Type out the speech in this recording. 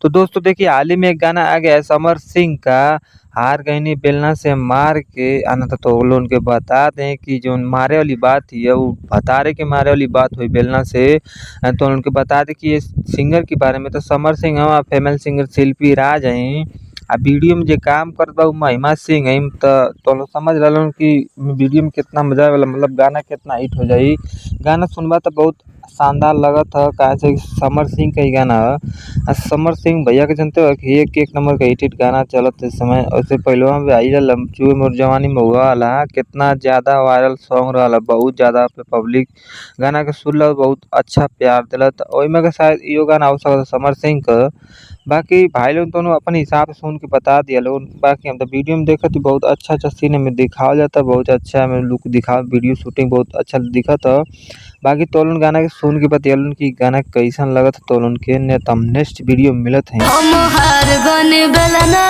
तो दोस्तों देखिए हाल ही में एक गाना आ गया है समर सिंह का, हार गईनी बेलना से मार के आना था। तो वो लोग उनके बता दें कि जो मारे वाली बात थी है वो भतारे के मारे वाली बात हुई बेलना से। तो उनके बता दें कि ये सिंगर के बारे में तो समर सिंह हवा फीमेल सिंगर शिल्पी राज हैं। आ वीडियो में जे काम करत बा उ महिमा सिंह है। तो लोग समझ रहलन कि वीडियो में कितना मजा आवेला, मतलब गाना कितना हिट हो जाई। गाना सुनबा तो बहुत शानदार लगत ह, काहे से कि समर सिंह का ही गाना ह। समर सिंह भैया के जानते हो कि एक नंबर का हिट गाना चलत इस समय। उससे पहलवा भी आई रहल चूहे मोर जवानी में हुआ वाला कितना ज्यादा वायरल सॉन्ग रहल, बहुत ज्यादा पे पब्लिक गाना के सुनल, बहुत अच्छा प्यार दिलत। ओइमे के शायद इहो गाना हो सकता समर सिंह क। बाकी भाई लोग दोनों अपन हिसाब से सुन के बता दिया लोग। बाकी हम तो वीडियो में देखत ही बहुत अच्छा सीन में दिखावल जाता, बहुत अच्छा में लुक दिखा, वीडियो शूटिंग बहुत अच्छा दिखत ह। बाकी तोलन गाना के सुन के बतियलन कि गाना कैसन लगत तोलन के ने तम नेक्स्ट वीडियो में मिलत है। हम हार गने बेलना